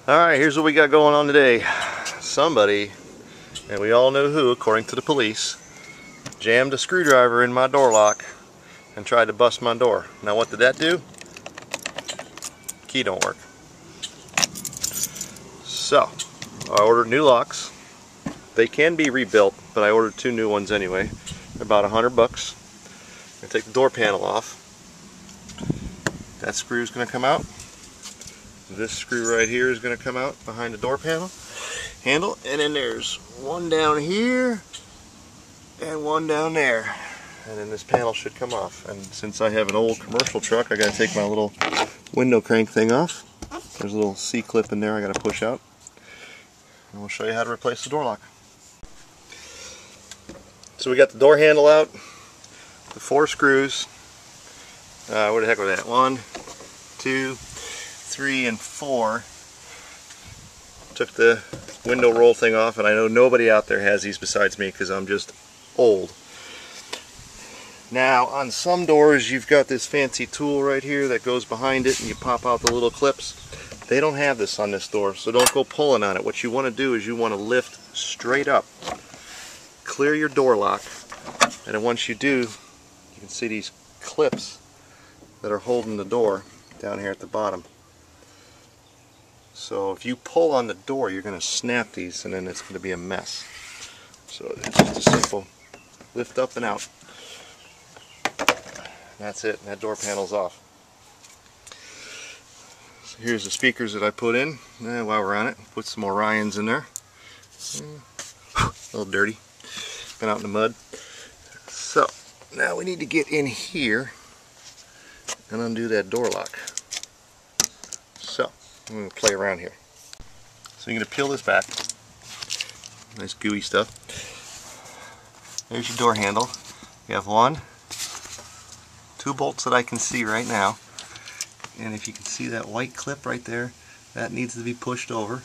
Alright, here's what we got going on today. Somebody, and we all know who according to the police, jammed a screwdriver in my door lock and tried to bust my door. Now what did that do? Key don't work. So, I ordered new locks. They can be rebuilt, but I ordered 2 new ones anyway. They're about $100. I'm going to take the door panel off. That screw is going to come out. This screw right here is going to come out behind the door panel handle, and then there's one down here and one down there, and then this panel should come off. And since I have an old commercial truck, I got to take my little window crank thing off. There's a little C-clip in there I got to push out, and we'll show you how to replace the door lock. So we got the door handle out, the 4 screws. Where the heck was that? 1, 2, 3, and 4. Took the window roll thing off, and I know nobody out there has these besides me because I'm just old. Now on some doors you've got this fancy tool right here that goes behind it and you pop out the little clips. They don't have this on this door, so don't go pulling on it. What you want to do is you want to lift straight up, clear your door lock, and then once you do, you can see these clips that are holding the door down here at the bottom. So if you pull on the door, you're going to snap these, and then it's going to be a mess. So it's just a simple lift up and out. That's it, and that door panel's off. So here's the speakers that I put in. While we're on it, put some Orions in there. A little dirty, been out in the mud. So now we need to get in here and undo that door lock. So I'm going to play around here. So you're going to peel this back. Nice gooey stuff. There's your door handle. You have 1, 2 bolts that I can see right now. And if you can see that white clip right there, that needs to be pushed over.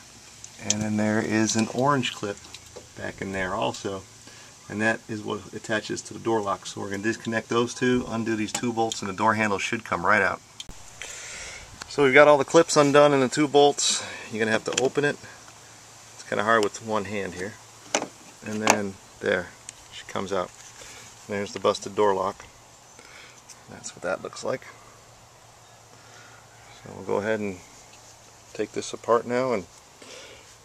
And then there is an orange clip back in there also. And that is what attaches to the door lock. So we're going to disconnect those 2, undo these 2 bolts, and the door handle should come right out. So we've got all the clips undone and the 2 bolts. You're going to have to open it. It's kind of hard with one hand here. And then there, she comes out. And there's the busted door lock. That's what that looks like. So we'll go ahead and take this apart now and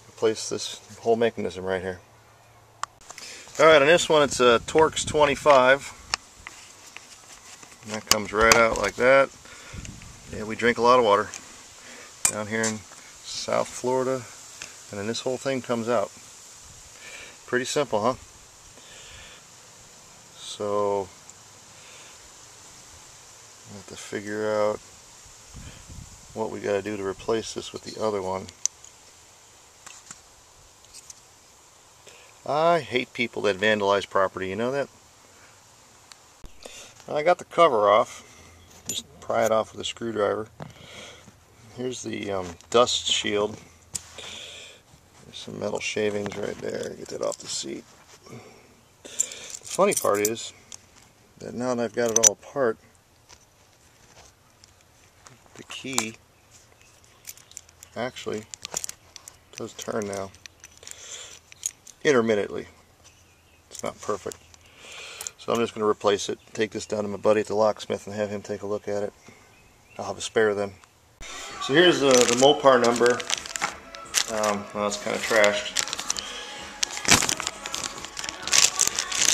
replace this whole mechanism right here. Alright, on this one it's a Torx 25. And that comes right out like that. Yeah, we drink a lot of water down here in South Florida, and then this whole thing comes out. Pretty simple, huh? So I have to figure out what we got to do to replace this with the other one. I hate people that vandalize property, you know that? I got the cover off. Just pry it off with a screwdriver. Here's the dust shield. There's some metal shavings right there. Get that off the seat. The funny part is that now that I've got it all apart, the key actually does turn now. Intermittently. It's not perfect. So I'm just going to replace it, take this down to my buddy at the locksmith and have him take a look at it. I'll have a spare then. So here's the Mopar number. Well, it's kind of trashed.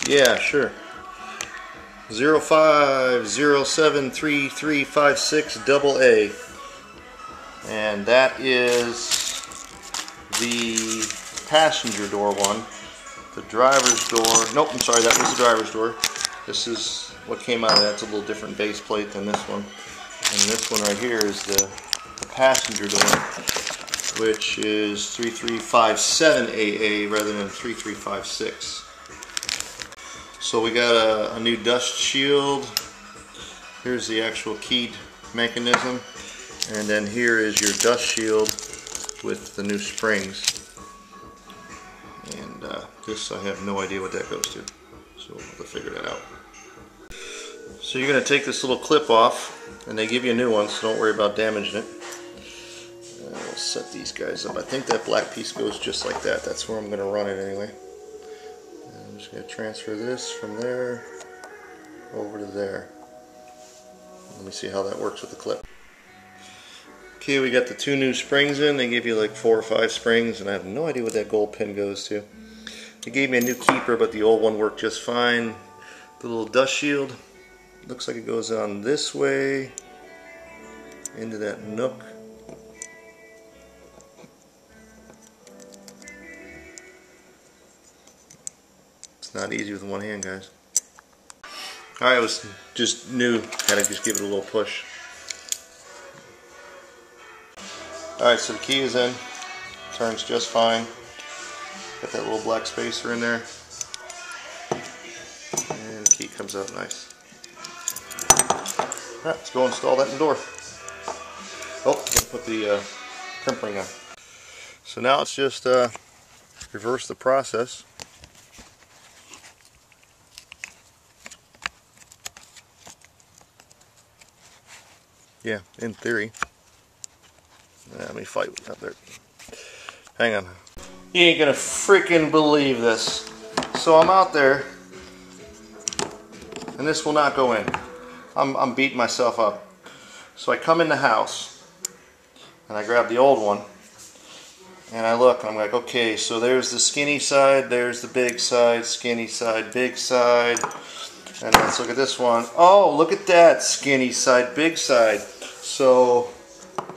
Yeah, sure. 05073356AA. And that is the passenger door one. The driver's door, nope, I'm sorry, that was the driver's door. This is what came out of that. It's a little different base plate than this one. And this one right here is the passenger door, which is 3357AA rather than 3356. So we got a new dust shield. Here's the actual keyed mechanism. And then here is your dust shield with the new springs. And this, I have no idea what that goes to, so we'll have to figure that out. So you're going to take this little clip off, and they give you a new one, so don't worry about damaging it. I'll set these guys up. I think that black piece goes just like that. That's where I'm going to run it anyway. And I'm just going to transfer this from there over to there. Let me see how that works with the clip. Okay, we got the 2 new springs in. They give you like 4 or 5 springs, and I have no idea what that gold pin goes to. They gave me a new keeper, but the old one worked just fine. The little dust shield looks like it goes on this way into that nook. It's not easy with one hand, guys. Alright, it was just new. Had to just give it a little push. Alright, so the key is in. Turns just fine. Got that little black spacer in there. And the key comes out nice. Alright, let's go install that in the door. Oh, I'm going to put the crimp ring on. So now it's just reverse the process. Yeah, in theory. Let me fight with that there. Hang on. You ain't gonna freaking believe this. So I'm out there, and this will not go in. I'm beating myself up. So I come in the house, and I grab the old one, and I look, and I'm like, okay, so there's the skinny side, there's the big side, skinny side, big side, and let's look at this one. Oh, look at that, skinny side, big side. So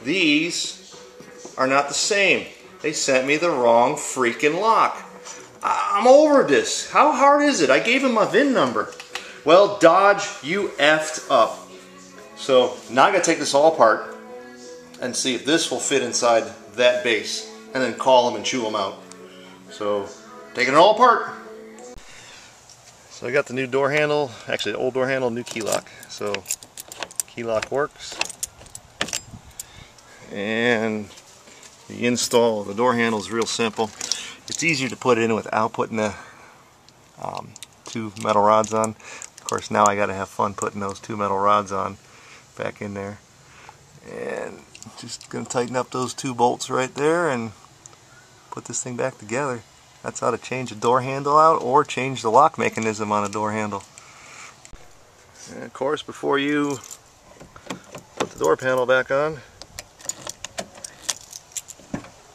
these are not the same. They sent me the wrong freaking lock. I'm over this. How hard is it? I gave him my VIN number. Well, Dodge, you effed up. So now I gotta take this all apart and see if this will fit inside that base, and then call them and chew them out. So taking it all apart. So I got the new door handle, actually the old door handle, new key lock. So key lock works. And the install of the door handle is real simple. It's easier to put it in without putting the 2 metal rods on. Of course, now I got to have fun putting those 2 metal rods on back in there. And just going to tighten up those 2 bolts right there and put this thing back together. That's how to change a door handle out or change the lock mechanism on a door handle. And of course, before you put the door panel back on,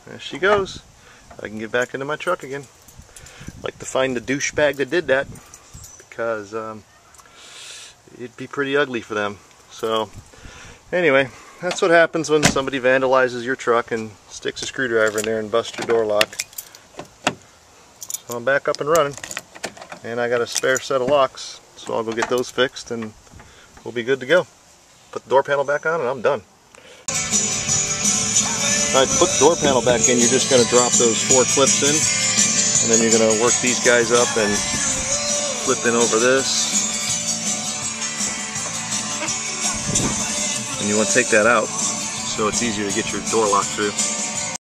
there she goes. I can get back into my truck again. I'd like to find the douchebag that did that, because it'd be pretty ugly for them. So anyway, that's what happens when somebody vandalizes your truck and sticks a screwdriver in there and busts your door lock. So I'm back up and running, and I got a spare set of locks, so I'll go get those fixed and we'll be good to go. Put the door panel back on and I'm done. Alright, to put the door panel back in, you're just going to drop those 4 clips in, and then you're going to work these guys up and flip in over this. And you want to take that out so it's easier to get your door lock through.